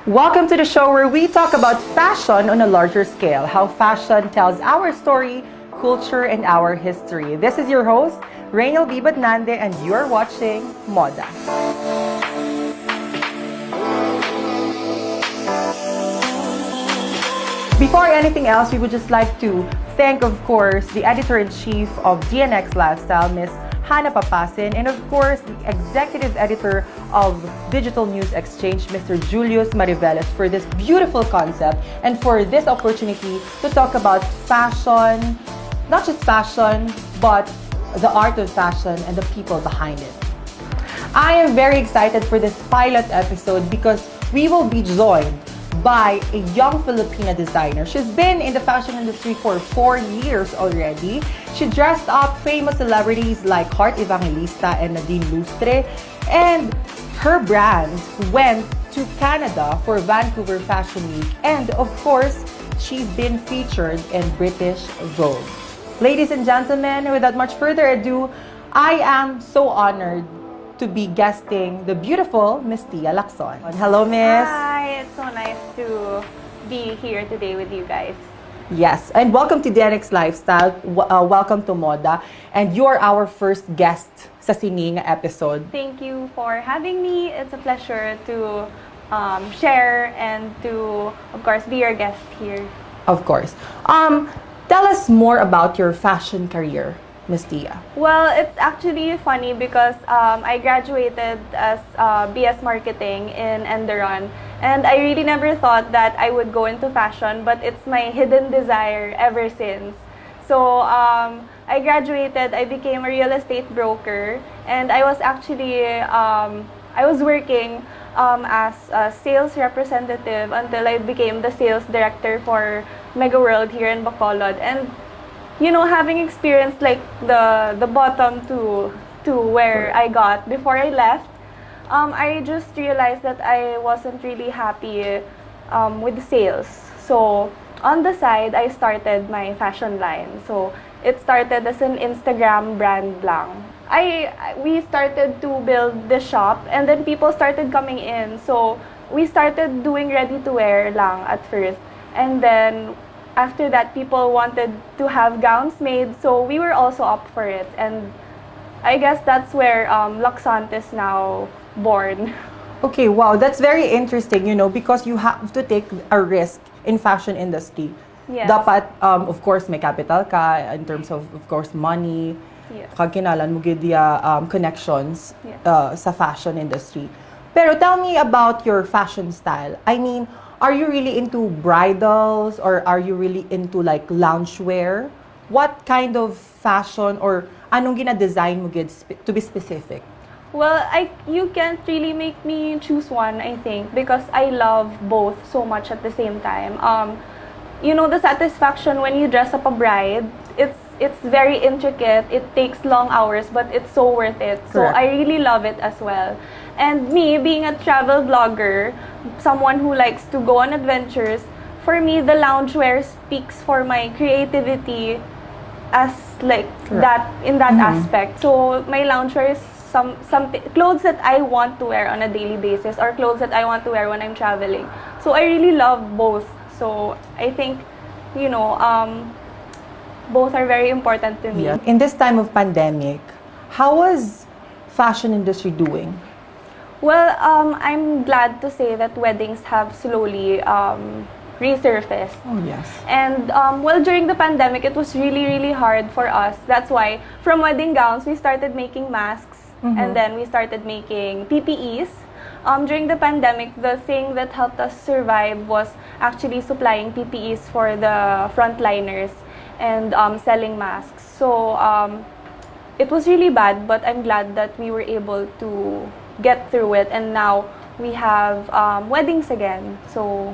Welcome to the show where we talk about fashion on a larger scale, how fashion tells our story, culture, and our history. This is your host, Reniel Botnande, and you're watching MODA. Before anything else, we would just like to thank, of course, the editor-in-chief of DNX Lifestyle, Miss Hannah Papasin, and of course, the executive editor of Digital News Exchange, Mr. Julius Mariveles, for this beautiful concept and for this opportunity to talk about fashion, not just fashion, but the art of fashion and the people behind it. I am very excited for this pilot episode because we will be joined by a young Filipina designer. She's been in the fashion industry for 4 years already. She dressed up famous celebrities like Heart Evangelista and Nadine Lustre, and her brand went to Canada for Vancouver Fashion Week, and of course, she's been featured in British Vogue. Ladies and gentlemen, without much further ado, I am so honored to be guesting the beautiful Miss Tia Lacson. Hello, Miss. Hi, it's so nice to be here today with you guys. Yes, and welcome to DNX Lifestyle. Welcome to MODA. And you're our first guest sa Sining episode. Thank you for having me. It's a pleasure to share and to, of course, be your guest here. Of course. Tell us more about your fashion career, Miss Tia. Well, it's actually funny because I graduated as BS Marketing in Enderon, and I really never thought that I would go into fashion, but it's my hidden desire ever since. So I graduated, I became a real estate broker, and I was actually, I was working as a sales representative until I became the sales director for Mega World here in Bacolodnon. And you know, having experienced like the bottom to where I got before I left, I just realized that I wasn't really happy with sales. So on the side, I started my fashion line. So it started as an Instagram brand lang. We started to build the shop, and then people started coming in. So we started doing ready-to-wear lang at first, and then after that, people wanted to have gowns made, so we were also up for it. And I guess that's where Lacson is now born. Okay, wow, that's very interesting, you know, because you have to take a risk in fashion industry. Yes. Dapat, of course, may capital ka in terms of course, money. Yes. Kagkinalan mo gid connections Yes. sa fashion industry. Pero tell me about your fashion style. I mean, are you really into bridals or are you really into like loungewear? What kind of fashion or anong gina-design mo gid to be specific? Well, you can't really make me choose one, I think, because I love both so much at the same time. You know, the satisfaction when you dress up a bride, it's very intricate. It takes long hours, but it's so worth it. So Correct. I really love it as well. And me, being a travel blogger, someone who likes to go on adventures, for me, the loungewear speaks for my creativity as like Correct. that, in that aspect. So my loungewear is some clothes that I want to wear on a daily basis or clothes that I want to wear when I'm traveling. So I really love both. So I think, you know, both are very important to me. Yeah. In this time of pandemic, how was fashion industry doing? Well, I'm glad to say that weddings have slowly resurfaced. Oh, yes. And well, during the pandemic, it was really, really hard for us. That's why from wedding gowns, we started making masks, and then we started making PPEs. During the pandemic, the thing that helped us survive was actually supplying PPEs for the frontliners and selling masks. So it was really bad, but I'm glad that we were able to get through it, and now we have weddings again. So